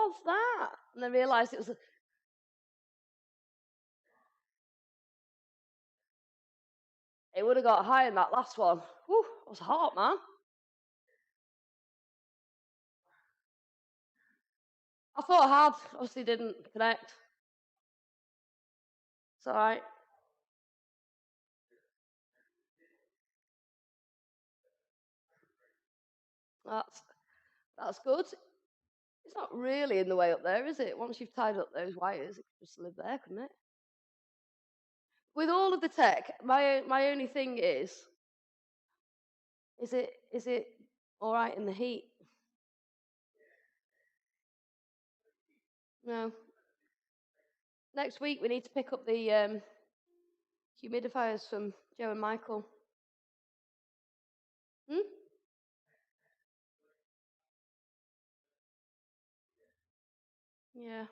was that? And I realised it was. It would have got higher in that last one. Whew, it was hot, man. I thought I had. Obviously, didn't connect. It's all right. That's that's good. It's not really in the way up there, is it? Once you've tied up those wires, it could just live there, couldn't it? With all of the tech, my only thing is it all right in the heat? No. Next week we need to pick up the humidifiers from Joe and Michael. Hmm? Yeah.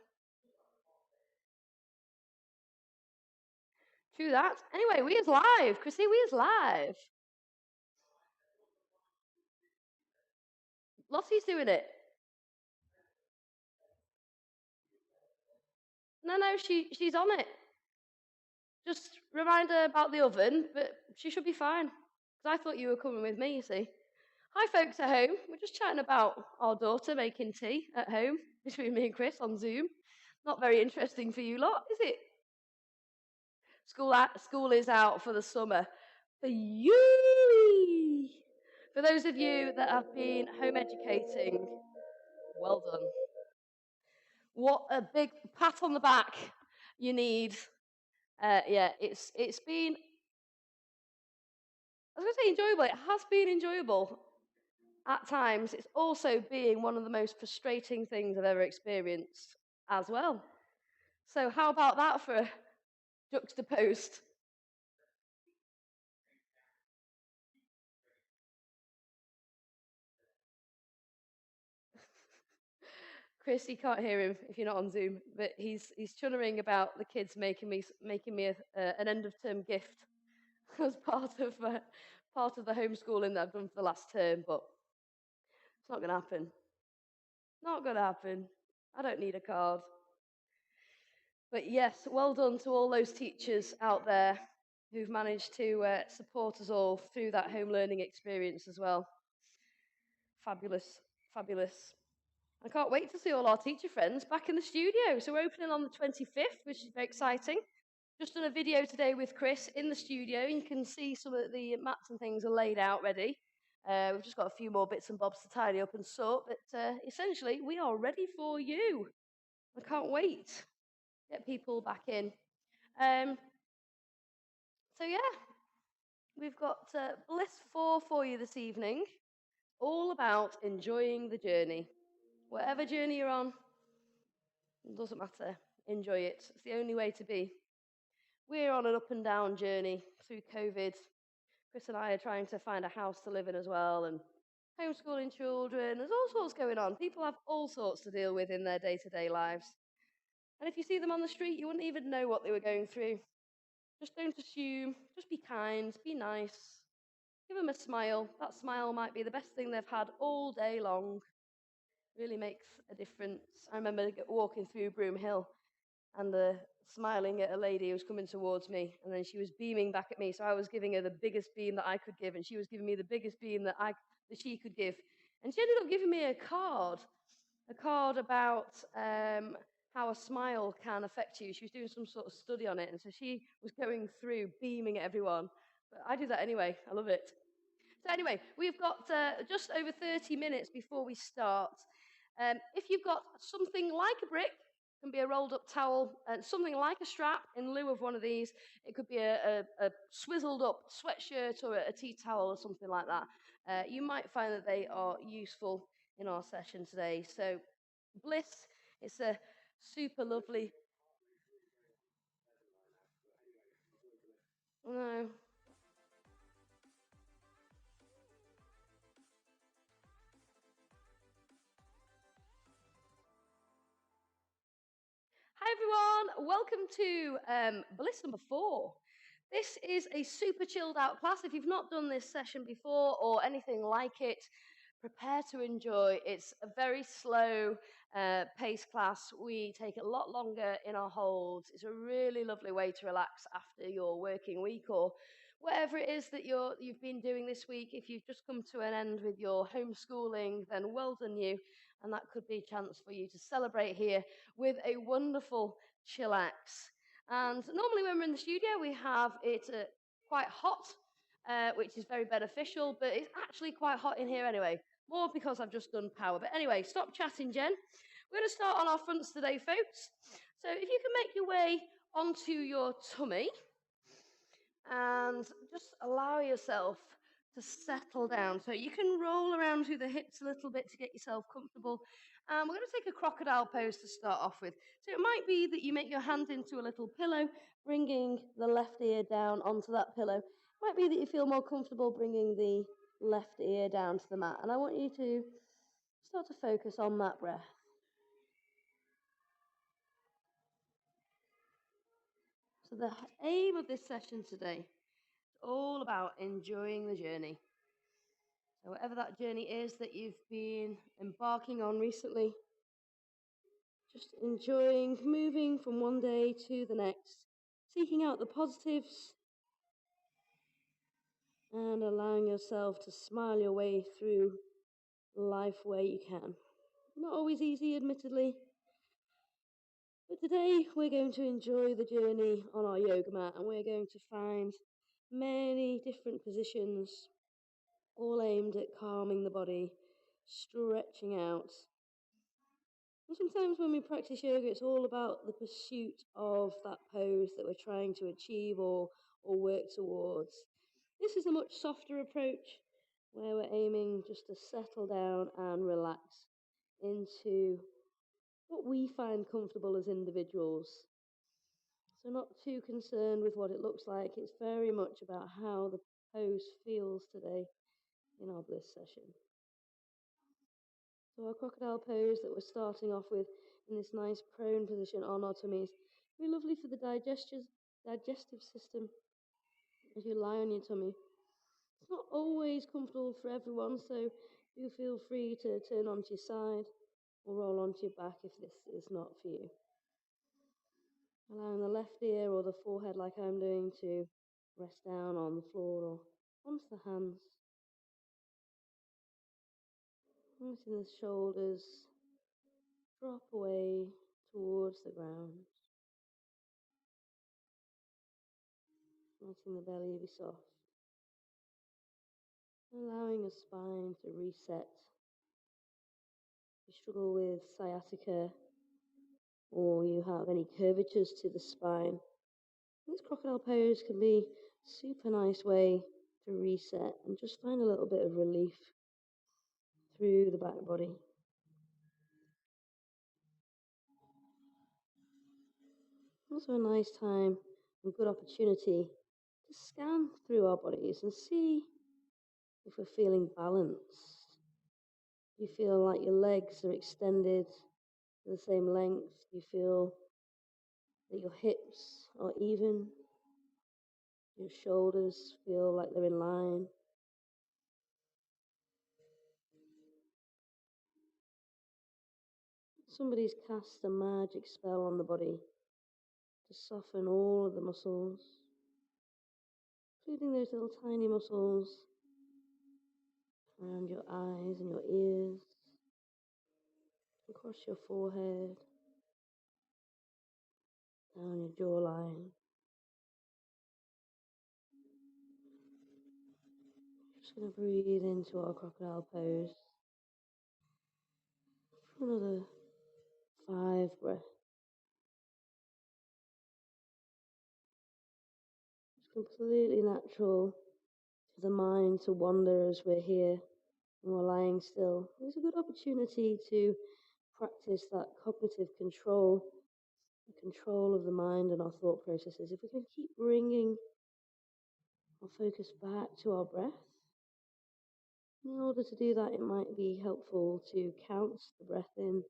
True that. Anyway, we is live. Chrissy, we is live. Lottie's doing it. No, she's on it. Just remind her about the oven, but she should be fine. Because I thought you were coming with me, you see. Hi, folks at home. We're just chatting about our daughter making tea at home between me and Chris on Zoom. Not very interesting for you lot, is it? School is out for the summer. For you! For those of you that have been home educating, well done. What a big pat on the back you need. Yeah, it's been, I was going to say enjoyable. It has been enjoyable at times. It's also being one of the most frustrating things I've ever experienced as well. So how about that for a juxtaposed? Chris, you can't hear him if you're not on Zoom, but he's chunnering about the kids making me an end of term gift as part of the homeschooling that I've done for the last term. But it's not going to happen. Not going to happen. I don't need a card. But yes, well done to all those teachers out there who've managed to support us all through that home learning experience as well. Fabulous, fabulous. I can't wait to see all our teacher friends back in the studio. So we're opening on the 25th, which is very exciting. Just done a video today with Chris in the studio. You can see some of the mats and things are laid out ready. We've just got a few more bits and bobs to tidy up and sort, but essentially we are ready for you. I can't wait to get people back in. Um, so yeah, we've got Bliss 4 for you this evening, all about enjoying the journey. Whatever journey you're on, it doesn't matter. Enjoy it. It's the only way to be. We're on an up and down journey through COVID. Chris and I are trying to find a house to live in as well, and homeschooling children. There's all sorts going on. People have all sorts to deal with in their day-to-day lives. And if you see them on the street, you wouldn't even know what they were going through. Just don't assume. Just be kind. Be nice. Give them a smile. That smile might be the best thing they've had all day long. Really makes a difference. I remember walking through Broom Hill and smiling at a lady who was coming towards me, and then she was beaming back at me. So I was giving her the biggest beam that I could give, and she was giving me the biggest beam that she could give. And she ended up giving me a card about how a smile can affect you. She was doing some sort of study on it, and so she was going through beaming at everyone. But I do that anyway. I love it. So anyway, we've got just over 30 minutes before we start. If you've got something like a brick, it can be a rolled up towel, and something like a strap in lieu of one of these. It could be a swizzled up sweatshirt or a tea towel or something like that. You might find that they are useful in our session today. So Bliss, it's a super lovely. No. Hi everyone, welcome to Bliss number 4. This is a super chilled out class. If you've not done this session before or anything like it, prepare to enjoy. It's a very slow, pace class, we take a lot longer in our holds. It's a really lovely way to relax after your working week or whatever it is that you've been doing this week. If you've just come to an end with your homeschooling, then well done you. And that could be a chance for you to celebrate here with a wonderful chillax. And normally when we're in the studio, we have it quite hot, which is very beneficial, but it's actually quite hot in here anyway. More because I've just done power. But anyway, stop chatting, Jen. We're going to start on our fronts today, folks. So if you can make your way onto your tummy and just allow yourself to settle down. So you can roll around through the hips a little bit to get yourself comfortable. And we're going to take a crocodile pose to start off with. So it might be that you make your hand into a little pillow, bringing the left ear down onto that pillow. It might be that you feel more comfortable bringing the left ear down to the mat. And I want you to start to focus on that breath. So the aim of this session today is all about enjoying the journey. So whatever that journey is that you've been embarking on recently, just enjoying moving from one day to the next, seeking out the positives and allowing yourself to smile your way through life where you can. Not always easy, admittedly, but today we're going to enjoy the journey on our yoga mat, and we're going to find many different positions, all aimed at calming the body, stretching out. And sometimes when we practice yoga, it's all about the pursuit of that pose that we're trying to achieve or work towards. This is a much softer approach where we're aiming just to settle down and relax into what we find comfortable as individuals. So not too concerned with what it looks like. It's very much about how the pose feels today in our bliss session. So our crocodile pose that we're starting off with in this nice prone position on our tummies, really lovely for the digestive system as you lie on your tummy. It's not always comfortable for everyone, so do feel free to turn onto your side or roll onto your back if this is not for you. Allowing the left ear or the forehead, like I'm doing, to rest down on the floor or onto the hands. Letting the shoulders drop away towards the ground. Letting the belly be soft. Allowing your spine to reset. If you struggle with sciatica or you have any curvatures to the spine, this crocodile pose can be a super nice way to reset and just find a little bit of relief through the back body. Also a nice time and good opportunity to scan through our bodies and see if we're feeling balanced. You feel like your legs are extended to the same length. You feel that your hips are even. Your shoulders feel like they're in line. Somebody's cast a magic spell on the body to soften all of the muscles, including those little tiny muscles around your eyes and your ears, across your forehead, down your jawline. Just going to breathe into our crocodile pose for another 5 breaths. It's completely natural for the mind to wander as we're here and we're lying still. It's a good opportunity to practice that cognitive control, the control of the mind and our thought processes. If we can keep bringing our focus back to our breath, in order to do that, it might be helpful to count the breath in,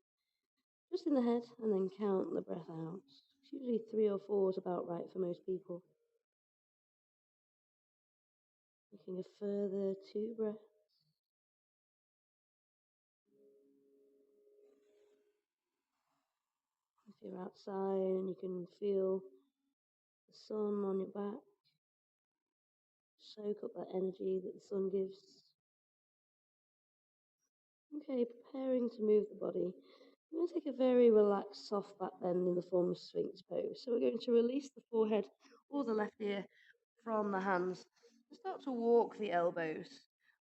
just in the head, and then count the breath out. It's usually 3 or 4 is about right for most people. Taking a further 2 breaths. If you're outside and you can feel the sun on your back, soak up that energy that the sun gives. Okay, preparing to move the body. We're going to take a very relaxed, soft back bend in the form of Sphinx pose. So we're going to release the forehead or the left ear from the hands and start to walk the elbows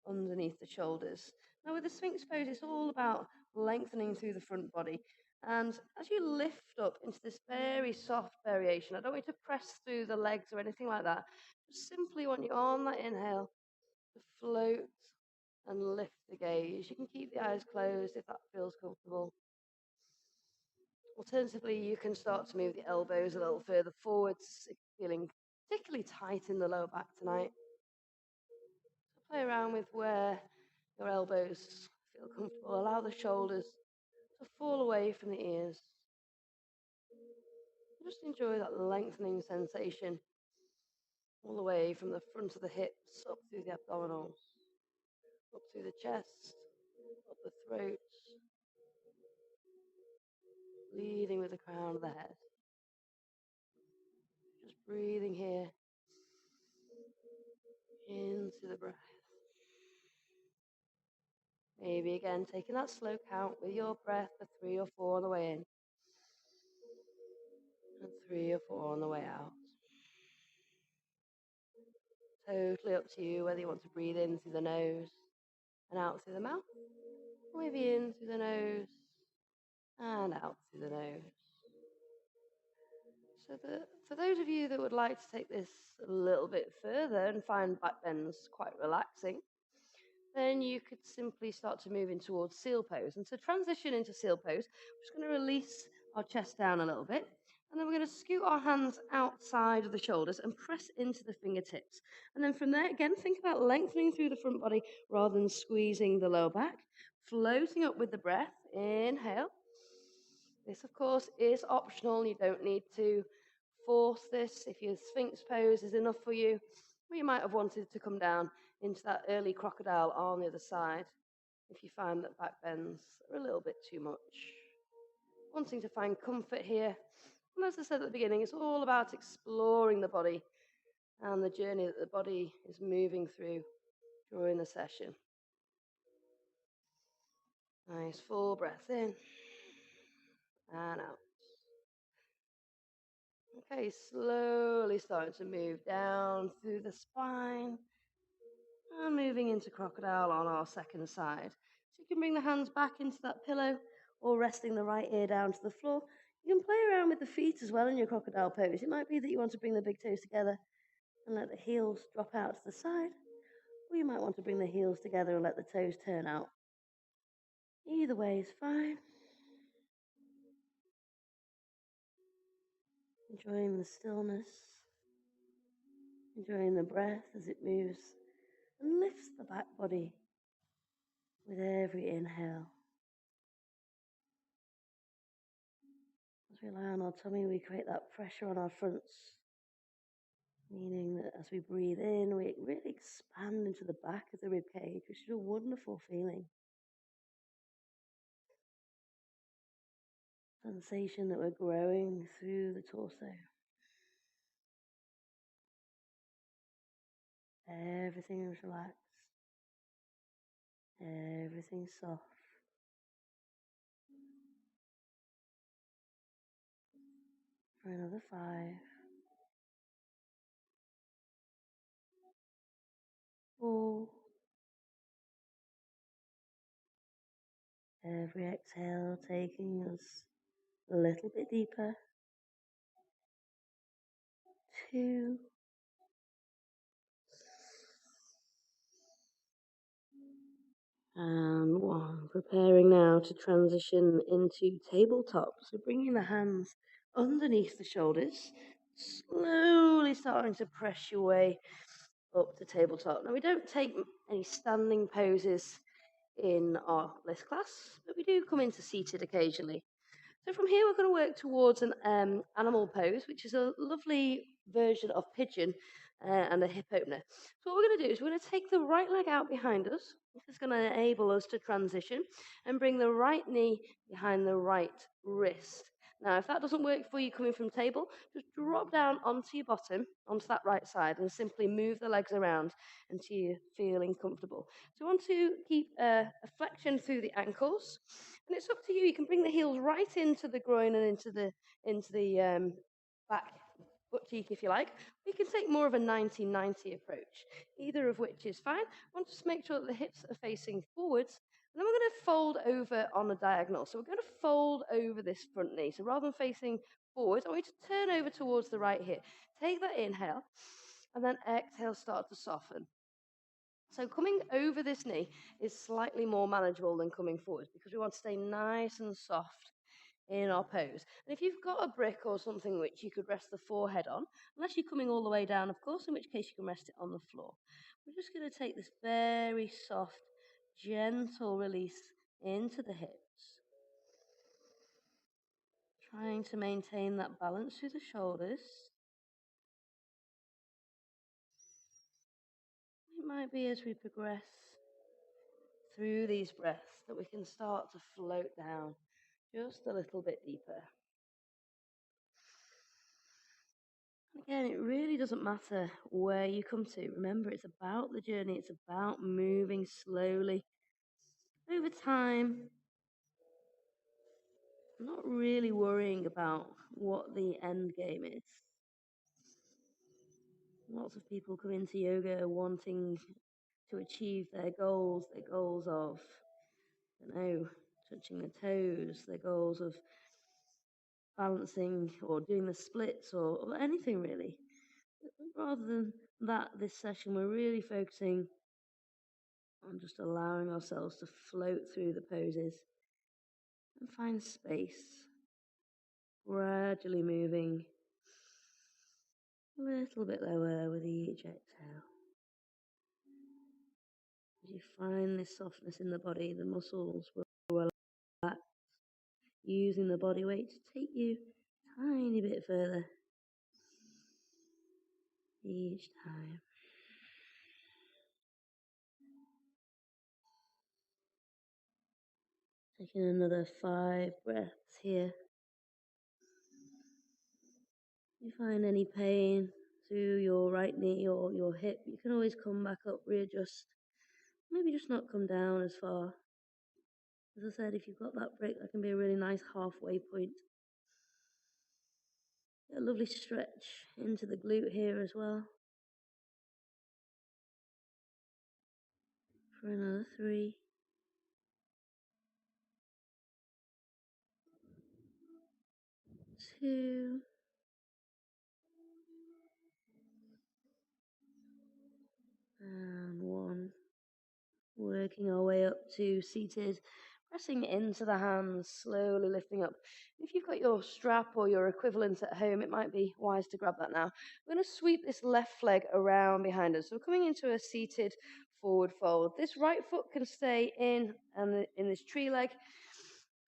underneath the shoulders. Now, with the Sphinx pose, it's all about lengthening through the front body. And as you lift up into this very soft variation, I don't want you to press through the legs or anything like that. Just simply want you on that inhale to float and lift the gaze. You can keep the eyes closed if that feels comfortable. Alternatively, you can start to move the elbows a little further forwards if you're feeling particularly tight in the lower back tonight. So play around with where your elbows feel comfortable. Allow the shoulders to fall away from the ears. Just enjoy that lengthening sensation all the way from the front of the hips, up through the abdominals, up through the chest, up the throat, leading with the crown of the head. Just breathing here into the breath. Maybe again taking that slow count with your breath for 3 or 4 on the way in and 3 or 4 on the way out. Totally up to you whether you want to breathe in through the nose and out through the mouth, or maybe in through the nose and out through the nose. So for those of you that would like to take this a little bit further and find back bends quite relaxing, then you could simply start to move in towards seal pose. And to transition into seal pose, we're just going to release our chest down a little bit. And then we're going to scoot our hands outside of the shoulders and press into the fingertips. And then from there, again, think about lengthening through the front body rather than squeezing the lower back. Floating up with the breath. Inhale. This, of course, is optional. You don't need to force this. If your Sphinx pose is enough for you, or you might have wanted to come down into that early crocodile on the other side if you find that back bends are a little bit too much. Wanting to find comfort here. And as I said at the beginning, it's all about exploring the body and the journey that the body is moving through during the session. Nice full breath in and out. Okay, slowly starting to move down through the spine and moving into crocodile on our second side. So you can bring the hands back into that pillow or resting the right ear down to the floor. You can play around with the feet as well in your crocodile pose. It might be that you want to bring the big toes together and let the heels drop out to the side, or you might want to bring the heels together and let the toes turn out. Either way is fine. Enjoying the stillness, enjoying the breath as it moves and lifts the back body with every inhale. As we lie on our tummy, we create that pressure on our fronts, meaning that as we breathe in, we really expand into the back of the rib cage, which is a wonderful feeling. Sensation that we're growing through the torso. Everything is relaxed. Everything's soft. For another 5. 4. Every exhale taking us a little bit deeper. 2. And 1. Preparing now to transition into tabletop. So bringing the hands underneath the shoulders, slowly starting to press your way up to tabletop. Now, we don't take any standing poses in our bliss class, but we do come into seated occasionally. So from here, we're going to work towards an animal pose, which is a lovely version of pigeon and a hip opener. So what we're going to do is we're going to take the right leg out behind us. This is going to enable us to transition and bring the right knee behind the right wrist. Now, if that doesn't work for you coming from table, just drop down onto your bottom, onto that right side, and simply move the legs around until you're feeling comfortable. So we want to keep a flexion through the ankles, and it's up to you. You can bring the heels right into the groin and into the back butt cheek if you like. We can take more of a 90-90 approach, either of which is fine. I want to just make sure that the hips are facing forwards. And then we're going to fold over on a diagonal. So we're going to fold over this front knee. So rather than facing forwards, I want you to turn over towards the right hip. Take that inhale, and then exhale, start to soften. So coming over this knee is slightly more manageable than coming forwards because we want to stay nice and soft in our pose. And if you've got a brick or something which you could rest the forehead on, unless you're coming all the way down, of course, in which case you can rest it on the floor. We're just going to take this very soft, gentle release into the hips, trying to maintain that balance through the shoulders. It might be as we progress through these breaths that we can start to float down just a little bit deeper. Again, it really doesn't matter where you come to. Remember, it's about the journey. It's about moving slowly over time. I'm not really worrying about what the end game is. Lots of people come into yoga wanting to achieve their goals of, I don't know, touching the toes, their goals of balancing or doing the splits or anything really. Rather than that, this session, we're really focusing on just allowing ourselves to float through the poses and find space, gradually moving a little bit lower with each exhale. As you find this softness in the body, the muscles will relax, using the body weight to take you a tiny bit further each time. Taking another 5 breaths here. If you find any pain through your right knee or your hip, you can always come back up, readjust. Maybe just not come down as far. As I said, if you've got that break, that can be a really nice halfway point. Get a lovely stretch into the glute here as well. For another 3. 2. And 1. Working our way up to seated, pressing into the hands, slowly lifting up. If you've got your strap or your equivalent at home, it might be wise to grab that now. We're going to sweep this left leg around behind us. So we're coming into a seated forward fold. This right foot can stay in and in this tree leg.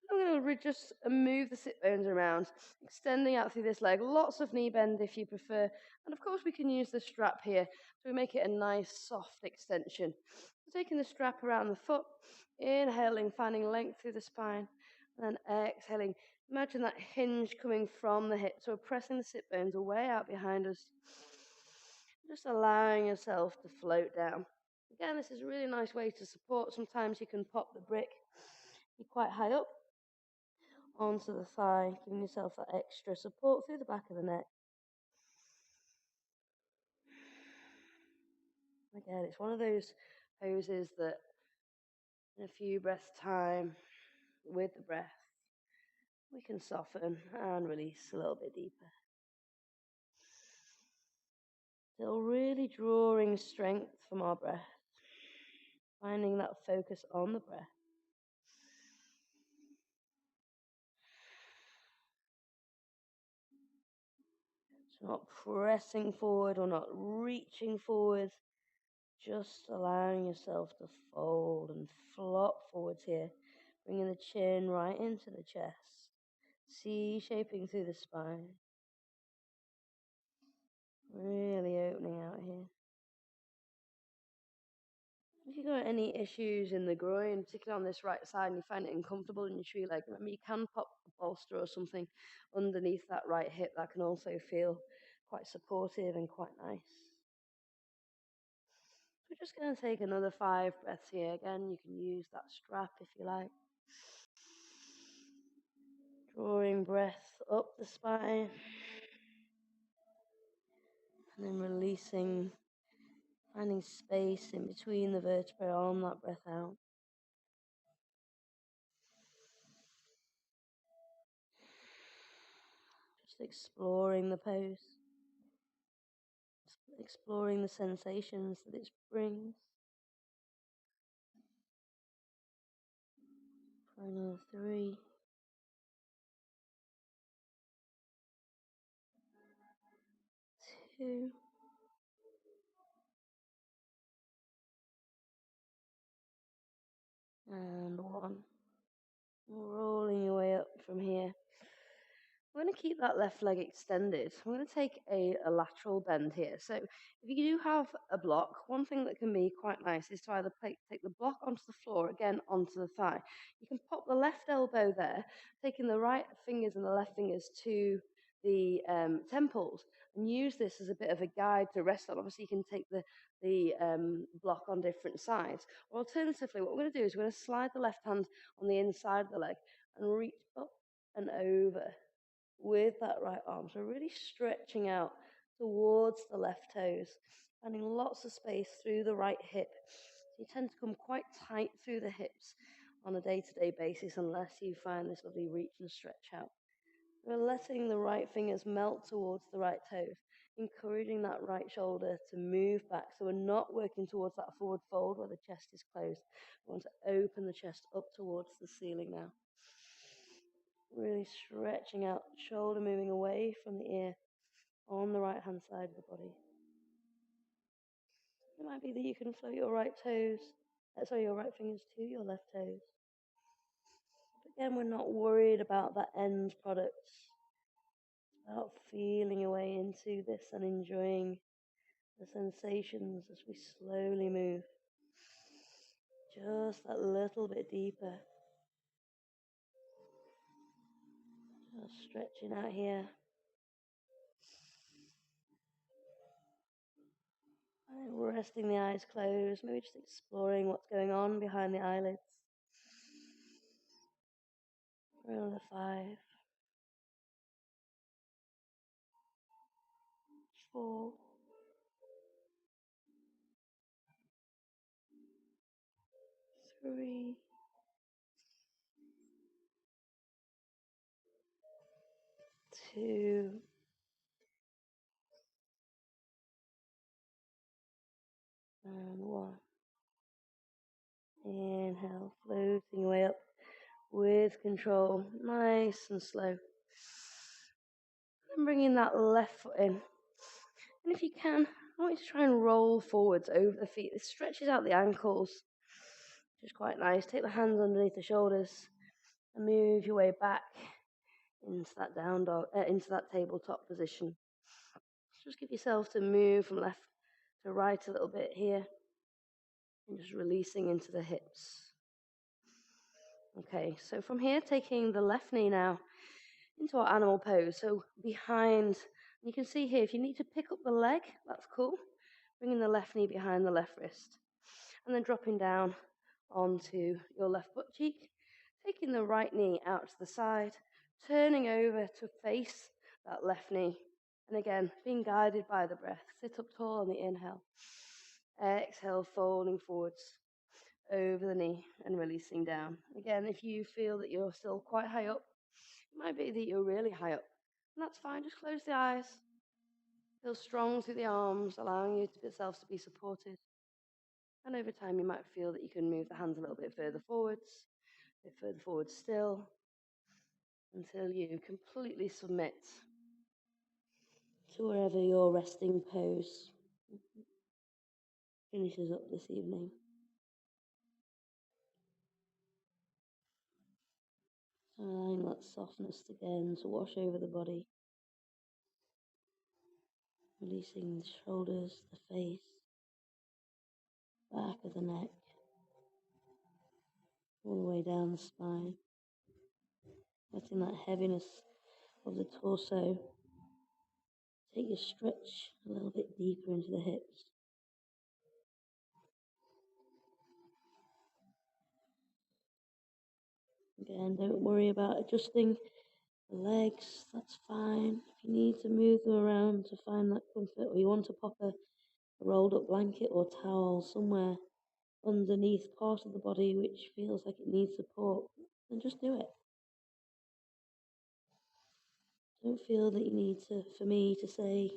I'm going to just move the sit bones around, extending out through this leg. Lots of knee bend if you prefer. And of course, we can use the strap here to make it a nice, soft extension. So taking the strap around the foot, inhaling, finding length through the spine, and then exhaling. Imagine that hinge coming from the hip. So we're pressing the sit bones away out behind us. Just allowing yourself to float down. Again, this is a really nice way to support. Sometimes you can pop the brick. You're quite high up onto the thigh, giving yourself that extra support through the back of the neck. Again, it's one of those poses that in a few breaths' time, with the breath, we can soften and release a little bit deeper. Still really drawing strength from our breath, finding that focus on the breath. So not pressing forward or not reaching forward, just allowing yourself to fold and flop forwards here, bringing the chin right into the chest, C-shaping through the spine. Really opening out here. If you've got any issues in the groin, particularly on this right side, and you find it uncomfortable in your tree leg, remember you can pop a bolster or something underneath that right hip. That can also feel quite supportive and quite nice. So we're just going to take another 5 breaths here. Again, you can use that strap if you like. Drawing breath up the spine. And then releasing, finding space in between the vertebrae on that breath out. Just exploring the pose. Exploring the sensations that it brings. For another 3. 2. And 1. Rolling your way up from here. I'm going to keep that left leg extended. I'm going to take a lateral bend here. So if you do have a block, one thing that can be quite nice is to either take the block onto the floor, again onto the thigh. You can pop the left elbow there, taking the right fingers and the left fingers to the temples, and use this as a bit of a guide to rest on. Obviously, you can take the block on different sides. Or alternatively, what we're going to do is we're going to slide the left hand on the inside of the leg and reach up and over with that right arm. So really stretching out towards the left toes, finding lots of space through the right hip. So you tend to come quite tight through the hips on a day-to-day basis unless you find this lovely reach and stretch out. We're letting the right fingers melt towards the right toes, encouraging that right shoulder to move back. So we're not working towards that forward fold where the chest is closed. We want to open the chest up towards the ceiling now. Really stretching out, shoulder moving away from the ear on the right hand side of the body. It might be that you can float your right your right fingers to your left toes. But again, we're not worried about that end product. It's about feeling your way into this and enjoying the sensations as we slowly move. Just that little bit deeper. Just stretching out here. And resting the eyes closed, maybe just exploring what's going on behind the eyelids. For another 5, 4, 3, 2, and 1. Inhale, floating your way up with control, nice and slow. And bringing that left foot in. And if you can, I want you to try and roll forwards over the feet. This stretches out the ankles, which is quite nice. Take the hands underneath the shoulders and move your way back into that down dog, into that tabletop position. Just give yourself to move from left to right a little bit here, and just releasing into the hips. Okay, so from here, taking the left knee now into our animal pose. So behind, you can see here, if you need to pick up the leg, that's cool. Bringing the left knee behind the left wrist. And then dropping down onto your left butt cheek. Taking the right knee out to the side. Turning over to face that left knee. And again, being guided by the breath. Sit up tall on the inhale. Exhale, folding forwards over the knee and releasing down. Again, if you feel that you're still quite high up, it might be that you're really high up. And that's fine, just close the eyes. Feel strong through the arms, allowing yourself to be supported. And over time, you might feel that you can move the hands a little bit further forwards, a bit further forward still, until you completely submit to wherever your resting pose finishes up this evening. Allowing that softness again to wash over the body. Releasing the shoulders, the face, back of the neck, all the way down the spine, letting that heaviness of the torso take your stretch a little bit deeper into the hips. Again, don't worry about adjusting the legs, that's fine. If you need to move them around to find that comfort, or you want to pop a rolled up blanket or towel somewhere underneath part of the body which feels like it needs support, then just do it. Don't feel that you need to, for me to say,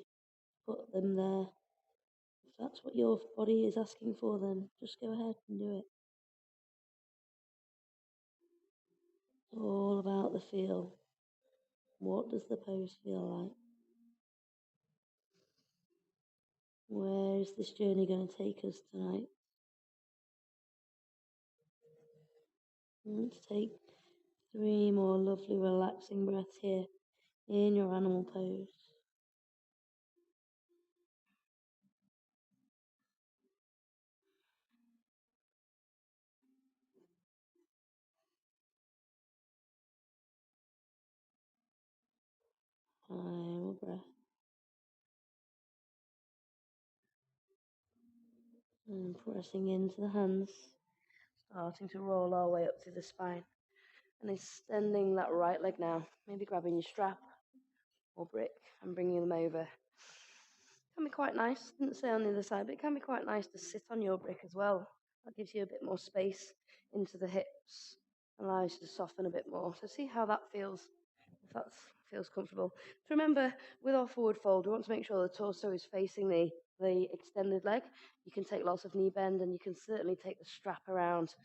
put them there. If that's what your body is asking for, then just go ahead and do it. It's all about the feel. What does the pose feel like? Where is this journey going to take us tonight? Let's take 3 more lovely relaxing breaths here in your animal pose. Final breath. And pressing into the hands, starting to roll our way up through the spine. And extending that right leg now, maybe grabbing your strap or brick and bringing them over. Can be quite nice, didn't say on the other side, but it can be quite nice to sit on your brick as well. That gives you a bit more space into the hips, allows you to soften a bit more. So see how that feels, if that feels comfortable. So remember, with our forward fold, we want to make sure the torso is facing the extended leg. You can take lots of knee bend, and you can certainly take the strap around.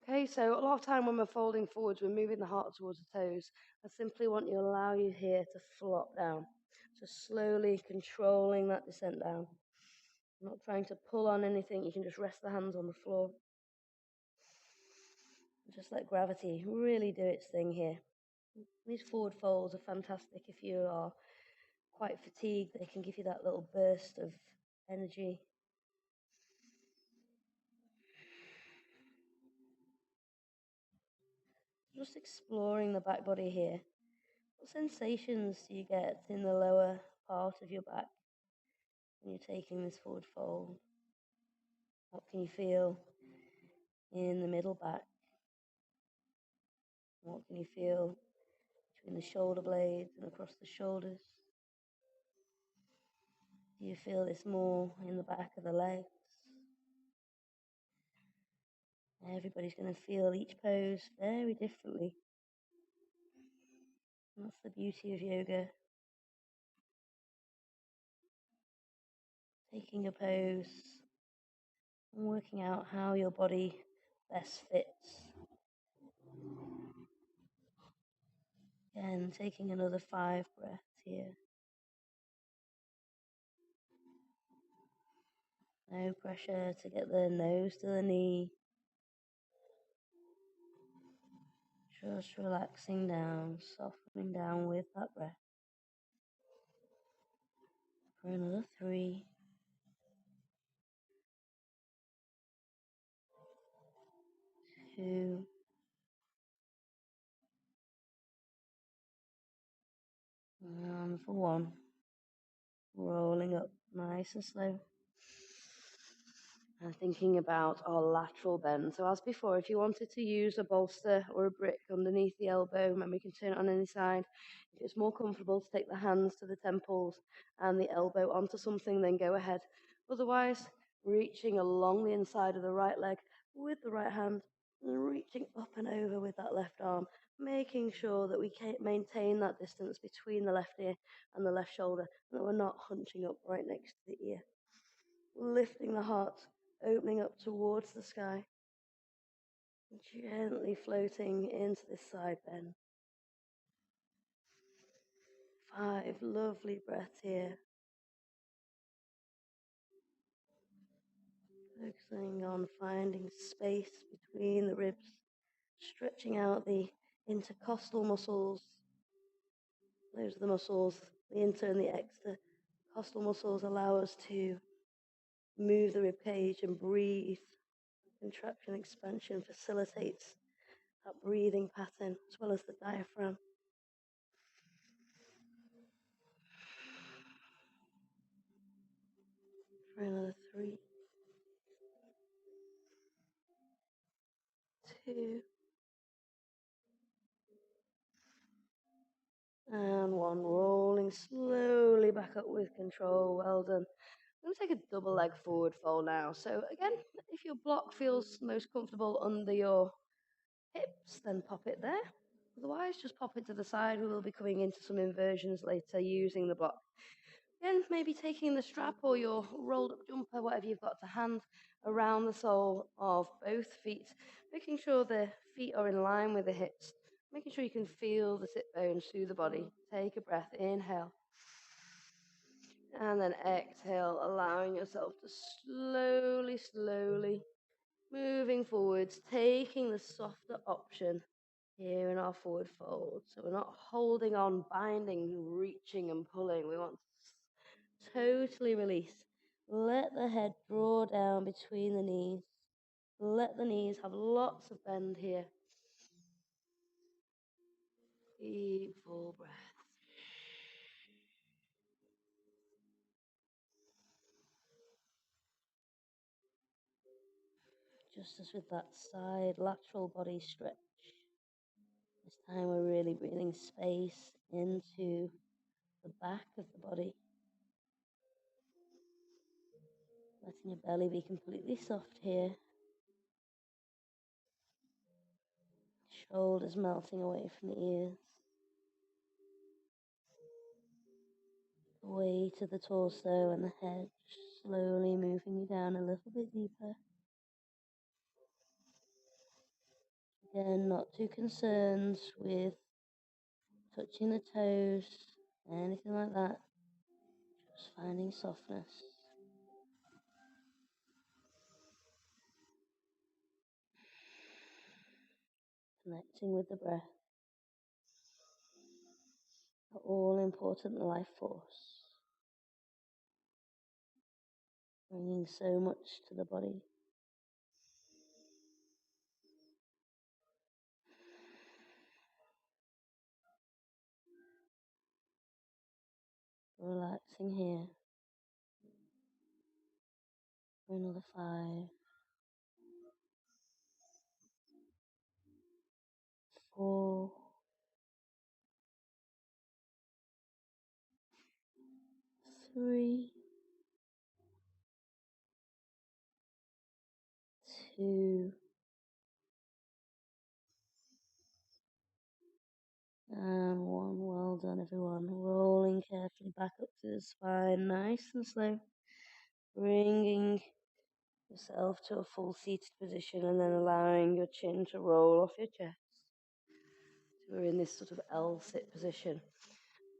Okay, so a lot of time when we're folding forwards, we're moving the heart towards the toes. I simply want you to allow you here to flop down. So slowly controlling that descent down. I'm not trying to pull on anything. You can just rest the hands on the floor. Just let gravity really do its thing here. These forward folds are fantastic if you are quite fatigued. They can give you that little burst of energy. Just exploring the back body here. What sensations do you get in the lower part of your back when you're taking this forward fold? What can you feel in the middle back? What can you feel between the shoulder blades and across the shoulders? Do you feel this more in the back of the legs? Everybody's going to feel each pose very differently. And that's the beauty of yoga. Taking a pose and working out how your body best fits. And taking another 5 breaths here. No pressure to get the nose to the knee. Just relaxing down, softening down with that breath. For another 3. 2. And for 1. Rolling up nice and slow. And thinking about our lateral bend. So as before, if you wanted to use a bolster or a brick underneath the elbow, remember you can turn it on any side. If it's more comfortable to take the hands to the temples and the elbow onto something, then go ahead. Otherwise, reaching along the inside of the right leg with the right hand and reaching up and over with that left arm, making sure that we maintain that distance between the left ear and the left shoulder, and that we're not hunching up right next to the ear. Lifting the heart, opening up towards the sky, gently floating into this side bend. 5 lovely breaths here. Focusing on finding space between the ribs, stretching out the intercostal muscles. Those are the muscles, the inter and the extracostal muscles allow us to Move the rib cage and breathe. Contraction, expansion facilitates that breathing pattern as well as the diaphragm. For another 3, 2, and 1. Rolling slowly back up with control. Well done. I'm going to take a double leg forward fold now. So again, if your block feels most comfortable under your hips, then pop it there. Otherwise, just pop it to the side. We will be coming into some inversions later using the block. Again, maybe taking the strap or your rolled up jumper, whatever you've got to hand, around the sole of both feet, making sure the feet are in line with the hips, making sure you can feel the sit bones through the body. Take a breath, inhale, and then exhale, allowing yourself to slowly moving forwards, taking the softer option here in our forward fold. So we're not holding on, binding, reaching and pulling. We want to totally release. Let the head draw down between the knees. Let the knees have lots of bend here. Deep full breath. Just as with that side lateral body stretch, this time we're really breathing space into the back of the body. Letting your belly be completely soft here. Shoulders melting away from the ears. Away to the torso and the head, slowly moving you down a little bit deeper. Again, not too concerned with touching the toes, anything like that. Just finding softness. Connecting with the breath. The all-important life force. Bringing so much to the body. Relaxing here. For another 5, 4, 3, 2, and 1. Well done, everyone. Rolling carefully back up to the spine, nice and slow. Bringing yourself to a full seated position and then allowing your chin to roll off your chest. So we're in this sort of L sit position.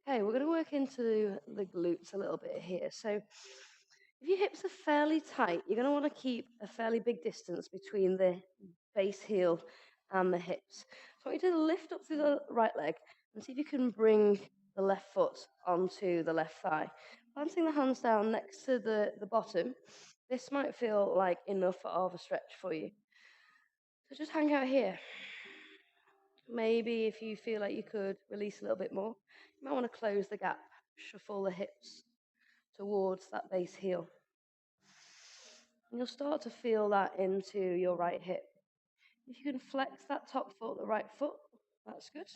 Okay, we're going to work into the glutes a little bit here. So if your hips are fairly tight, you're going to want to keep a fairly big distance between the base heel and the hips. So I want you to lift up through the right leg and see if you can bring the left foot onto the left thigh. Planting the hands down next to the bottom, this might feel like enough of a stretch for you. So just hang out here. Maybe if you feel like you could release a little bit more, you might want to close the gap, shuffle the hips towards that base heel. And you'll start to feel that into your right hip. If you can flex that top foot, the right foot, that's good.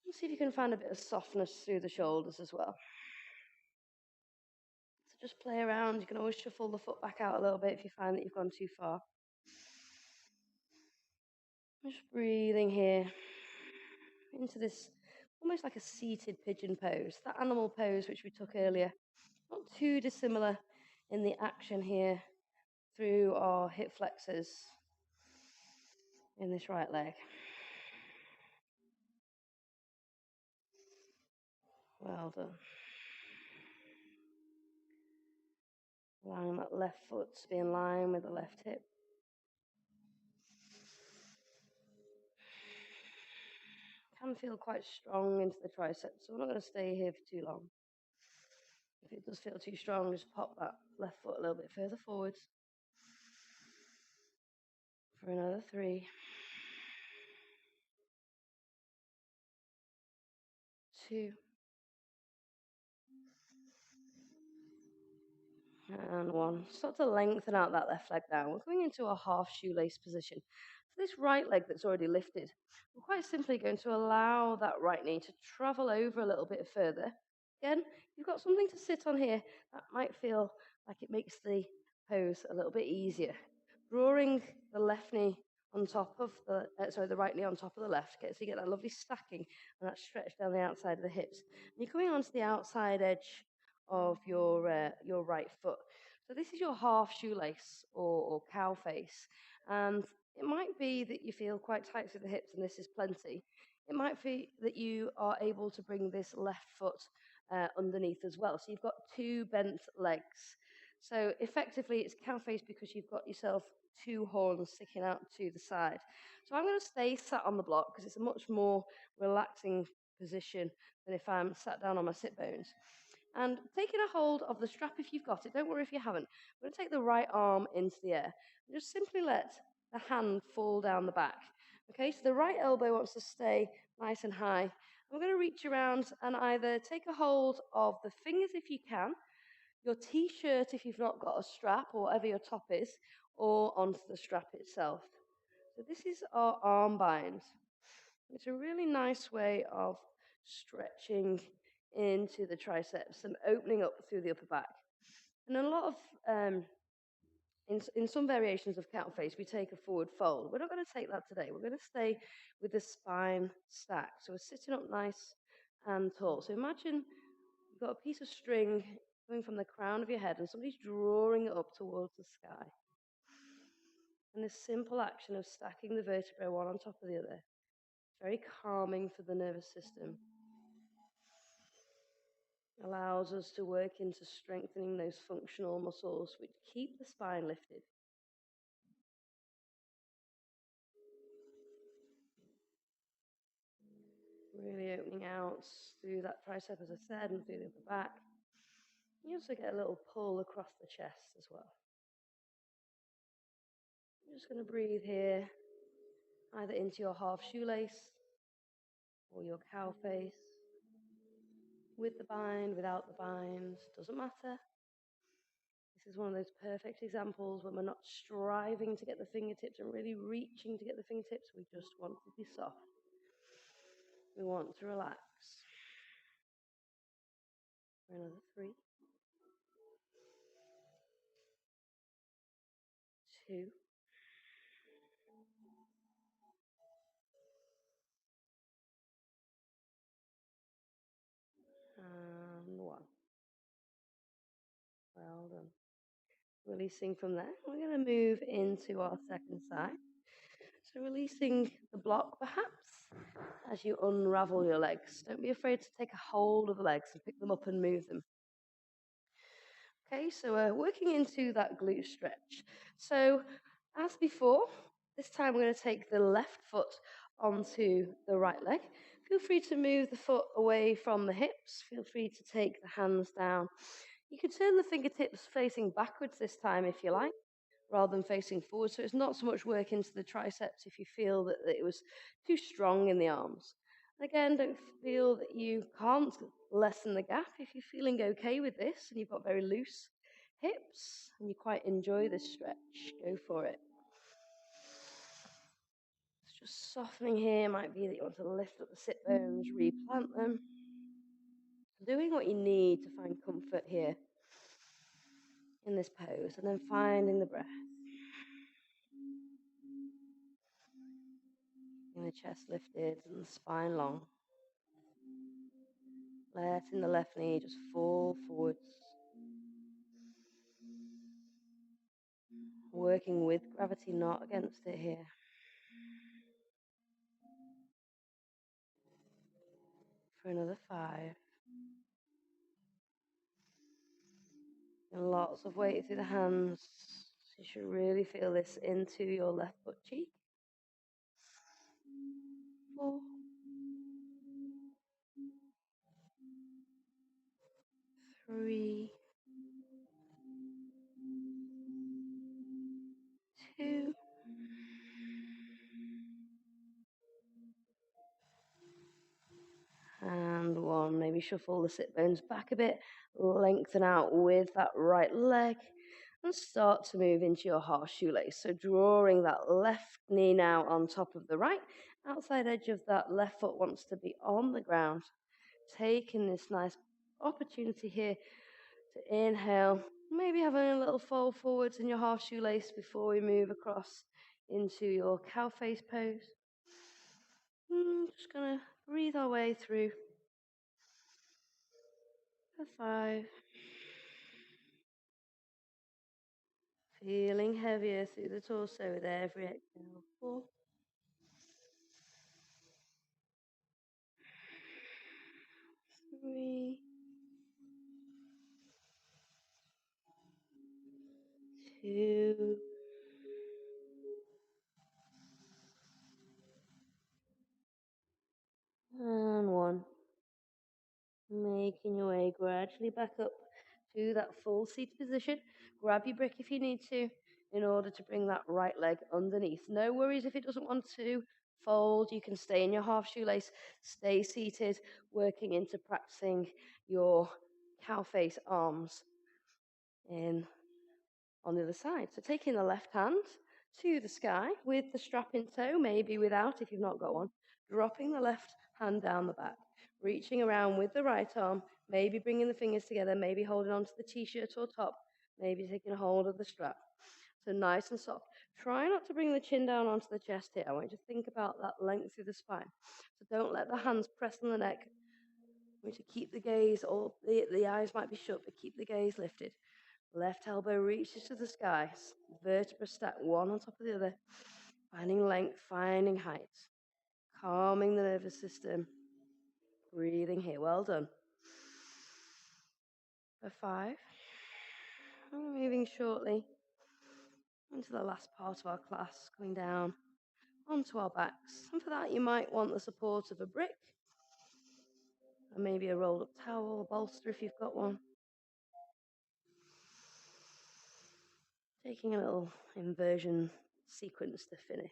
And see if you can find a bit of softness through the shoulders as well. So just play around. You can always shuffle the foot back out a little bit if you find that you've gone too far. Just breathing here into this almost like a seated pigeon pose, that animal pose which we took earlier. Not too dissimilar in the action here through our hip flexors in this right leg. Well done. Allowing that left foot to be in line with the left hip. Can feel quite strong into the triceps, so we're not going to stay here for too long. If it does feel too strong, just pop that left foot a little bit further forwards. For another 3, 2, and 1. Start to lengthen out that left leg down. We're going into a half shoelace position. So this right leg that's already lifted, we're quite simply going to allow that right knee to travel over a little bit further. Again, you've got something to sit on here that might feel like it makes the pose a little bit easier. Drawing the left knee on top of the right knee on top of the left, so you get that lovely stacking and that stretch down the outside of the hips. And you're coming onto the outside edge of your right foot. So this is your half shoelace or cow face, and it might be that you feel quite tight through the hips, and this is plenty. It might be that you are able to bring this left foot underneath as well. So you've got 2 bent legs. So effectively, it's cow face because you've got yourself 2 horns sticking out to the side. So I'm going to stay sat on the block because it's a much more relaxing position than if I'm sat down on my sit bones. And taking a hold of the strap if you've got it, don't worry if you haven't. I'm going to take the right arm into the air and just simply let the hand fall down the back. Okay, so the right elbow wants to stay nice and high. I'm going to reach around and either take a hold of the fingers if you can, your t-shirt if you've not got a strap or whatever your top is, or onto the strap itself. So this is our arm bind. It's a really nice way of stretching into the triceps and opening up through the upper back. And a lot of, in some variations of cow face, we take a forward fold. We're not going to take that today. We're going to stay with the spine stacked. So we're sitting up nice and tall. So imagine you've got a piece of string coming from the crown of your head and somebody's drawing it up towards the sky. And this simple action of stacking the vertebrae one on top of the other, it's very calming for the nervous system. Allows us to work into strengthening those functional muscles which keep the spine lifted. Really opening out through that tricep, as I said, and through the upper back. You also get a little pull across the chest as well. I'm just going to breathe here, either into your half shoelace or your cow face, with the bind, without the bind, doesn't matter. This is one of those perfect examples when we're not striving to get the fingertips and really reaching to get the fingertips. We just want to be soft. We want to relax. For another 3, 2, and 1. Well done. Releasing from there. We're going to move into our second side. So releasing the block perhaps as you unravel your legs. Don't be afraid to take a hold of the legs and pick them up and move them. Okay, so we're working into that glute stretch. So as before, this time we're going to take the left foot onto the right leg. Feel free to move the foot away from the hips. Feel free to take the hands down. You can turn the fingertips facing backwards this time if you like, rather than facing forward. So it's not so much work into the triceps if you feel that it was too strong in the arms. Again, don't feel that you can't lessen the gap. If you're feeling okay with this and you've got very loose hips and you quite enjoy this stretch, go for it. It's just softening here. Might be that you want to lift up the sit bones, replant them. Doing what you need to find comfort here in this pose, and then finding the breath. And the chest lifted and the spine long. Letting the left knee just fall forwards. Working with gravity, not against it here. For another 5. And lots of weight through the hands. So you should really feel this into your left butt cheek. 4. 3. maybe shuffle the sit bones back a bit, lengthen out with that right leg, and start to move into your half shoelace. So drawing that left knee now on top of the right, outside edge of that left foot wants to be on the ground. Taking this nice opportunity here to inhale, maybe having a little fold forwards in your half shoelace before we move across into your cow face pose. Just gonna breathe our way through for 5. Feeling heavier through the torso with every exhale. 4. 3. 2. And 1. Making your way gradually back up to that full seated position. Grab your brick if you need to in order to bring that right leg underneath. No worries if it doesn't want to fold. You can stay in your half shoelace, stay seated, working into practicing your cow face arms in on the other side. So taking the left hand to the sky with the strap in tow, maybe without if you've not got one, dropping the left hand down the back, reaching around with the right arm, maybe bringing the fingers together, maybe holding onto the t-shirt or top, maybe taking a hold of the strap. So nice and soft. Try not to bring the chin down onto the chest here. I want you to think about that length through the spine. So don't let the hands press on the neck. I want you to keep the gaze, or the eyes might be shut, but keep the gaze lifted. Left elbow reaches to the sky, vertebrae stacked one on top of the other, finding length, finding height, calming the nervous system, breathing here. Well done. For 5, and we're moving shortly into the last part of our class, going down onto our backs. And for that, you might want the support of a brick, or maybe a rolled up towel, a bolster if you've got one. Taking a little inversion sequence to finish.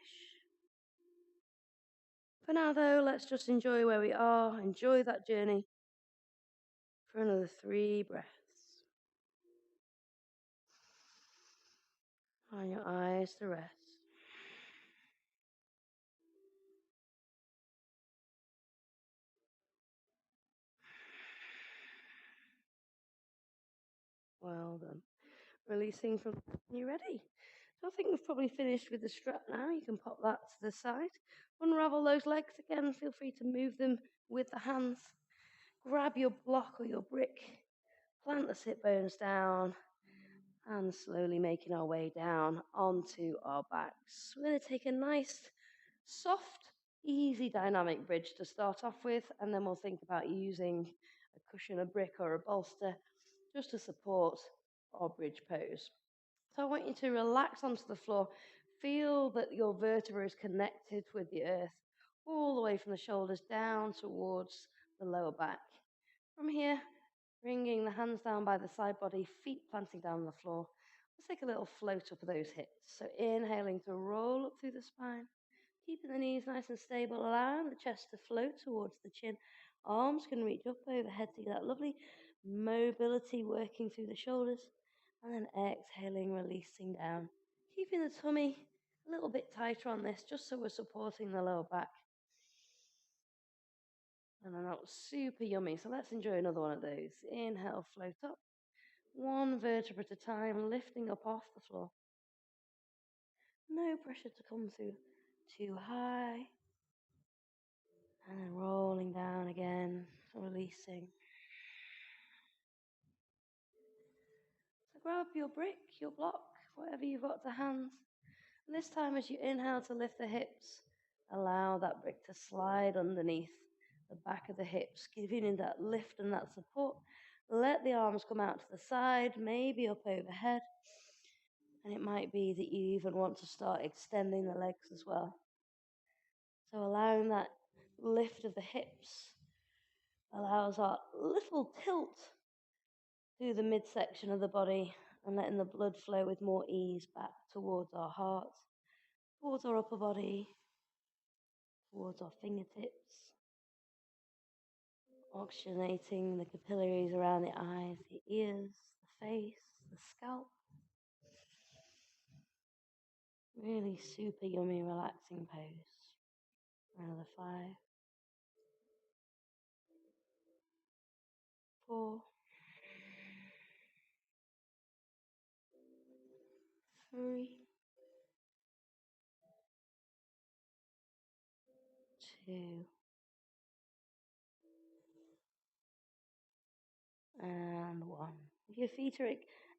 For now, though, let's just enjoy where we are, enjoy that journey for another 3 breaths. Find your eyes to rest. Well done. Releasing from when you're ready. So I think we've probably finished with the strap now. You can pop that to the side. Unravel those legs again. Feel free to move them with the hands. Grab your block or your brick. Plant the sit bones down. And slowly making our way down onto our backs. We're going to take a nice, soft, easy dynamic bridge to start off with, and then we'll think about using a cushion, a brick, or a bolster just to support our bridge pose. So I want you to relax onto the floor. Feel that your vertebra is connected with the earth, all the way from the shoulders down towards the lower back. From here, bringing the hands down by the side body, feet planting down on the floor. Let's take a little float up of those hips. So inhaling to roll up through the spine, keeping the knees nice and stable, allowing the chest to float towards the chin. Arms can reach up overhead to get that lovely mobility working through the shoulders. And then exhaling, releasing down. Keeping the tummy a little bit tighter on this, just so we're supporting the lower back. And then that was super yummy. So let's enjoy another one of those. Inhale, float up. 1 vertebra at a time, lifting up off the floor. No pressure to come through too high. And then rolling down again, releasing. So grab your brick, your block, whatever you've got to hand. And this time as you inhale to lift the hips, allow that brick to slide underneath the back of the hips, giving you that lift and that support. Let the arms come out to the side, maybe up overhead. And it might be that you even want to start extending the legs as well. So allowing that lift of the hips allows our little tilt through the midsection of the body and letting the blood flow with more ease back towards our heart, towards our upper body, towards our fingertips, Oxygenating the capillaries around the eyes, the ears, the face, the scalp. Really super yummy, relaxing pose. Another 5, 4, 3, 2, and 1. If your feet are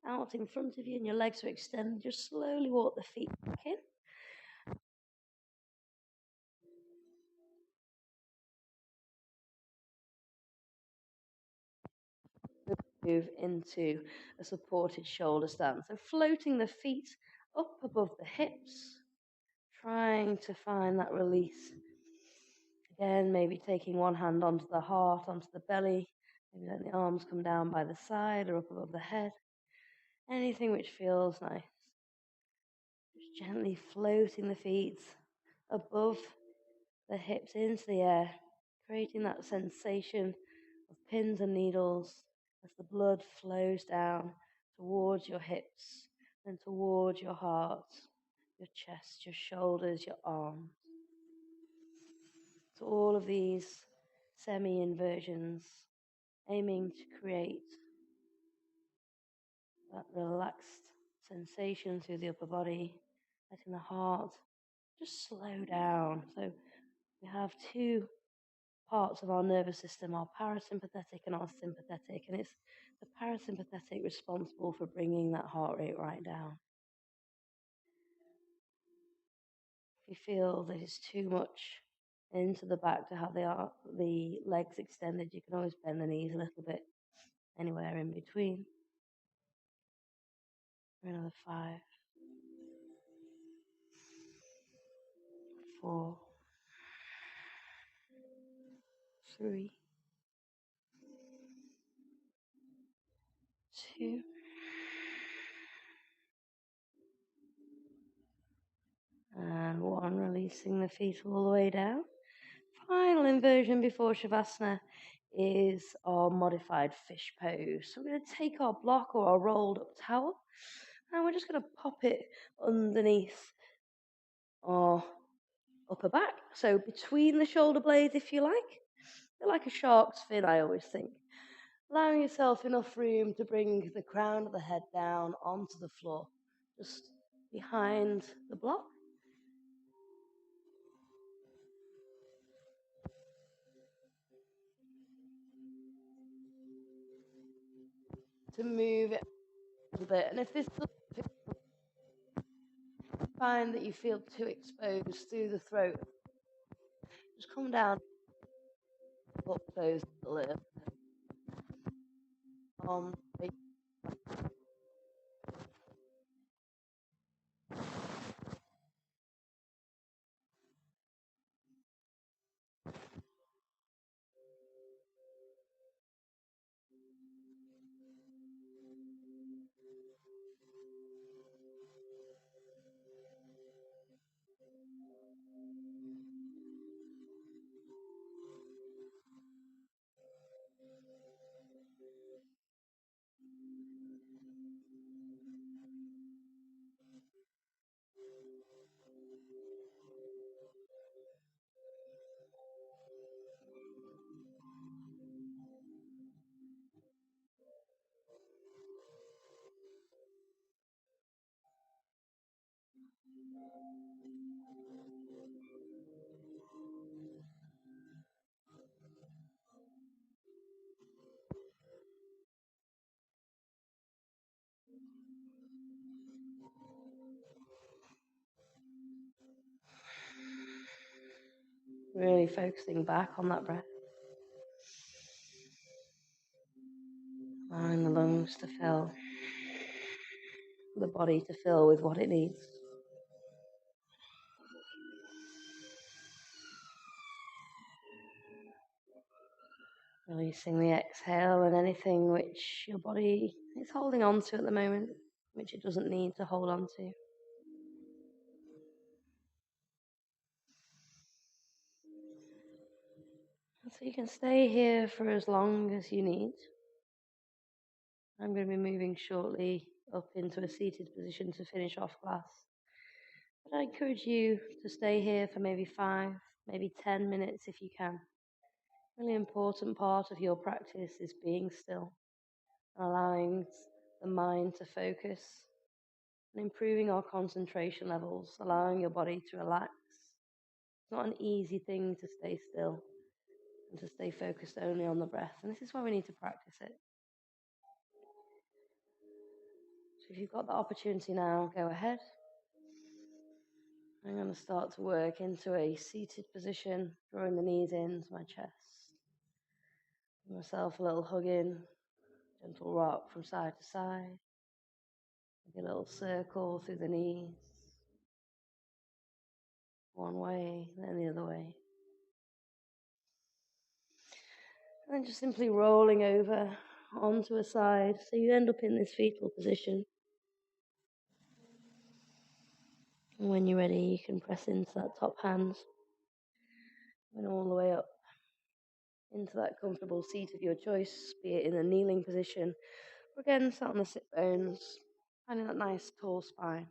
out in front of you and your legs are extended, just slowly walk the feet back in. Move into a supported shoulder stance. So floating the feet up above the hips, trying to find that release. Again, maybe taking one hand onto the heart, onto the belly, maybe letting the arms come down by the side or up above the head. Anything which feels nice. Just gently floating the feet above the hips into the air, creating that sensation of pins and needles as the blood flows down towards your hips and towards your heart, your chest, your shoulders, your arms. So all of these semi-inversions aiming to create that relaxed sensation through the upper body, letting the heart just slow down. So we have two parts of our nervous system, our parasympathetic and our sympathetic, and it's the parasympathetic responsible for bringing that heart rate right down. If you feel that it's too much into the back to have the legs extended, you can always bend the knees a little bit, anywhere in between. Another 5, 4, 3, 2, and 1. Releasing the feet all the way down. Final inversion before Shavasana is our modified fish pose. So we're going to take our block or our rolled up towel and we're just going to pop it underneath our upper back. So between the shoulder blades, if you like a shark's fin, I always think. Allowing yourself enough room to bring the crown of the head down onto the floor, just behind the block. To move it a little bit. And if find that you feel too exposed through the throat, just come down, up those a little. Really focusing back on that breath. Allowing the lungs to fill, the body to fill with what it needs. Releasing the exhale and anything which your body is holding on to at the moment, which it doesn't need to hold on to. So you can stay here for as long as you need. I'm going to be moving shortly up into a seated position to finish off class. But I encourage you to stay here for maybe 5, maybe 10 minutes if you can. A really important part of your practice is being still, allowing the mind to focus, and improving our concentration levels, allowing your body to relax. It's not an easy thing to stay still and to stay focused only on the breath, and this is why we need to practice it. So if you've got the opportunity now, go ahead. I'm going to start to work into a seated position, drawing the knees into my chest. Give myself a little hug in, gentle rock from side to side. Maybe a little circle through the knees. One way, then the other way. And then just simply rolling over onto a side, so you end up in this fetal position. And when you're ready, you can press into that top hand and all the way up into that comfortable seat of your choice, be it in a kneeling position or again sat on the sit bones, finding that nice tall spine.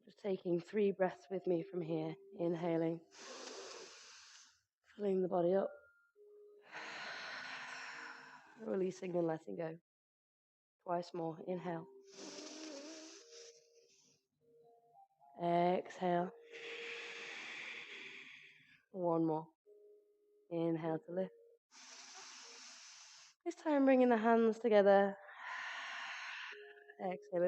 Just taking 3 breaths with me from here, inhaling, filling the body up, releasing and letting go. Twice more, inhale, exhale, one more, inhale to lift. This time bringing the hands together, exhale.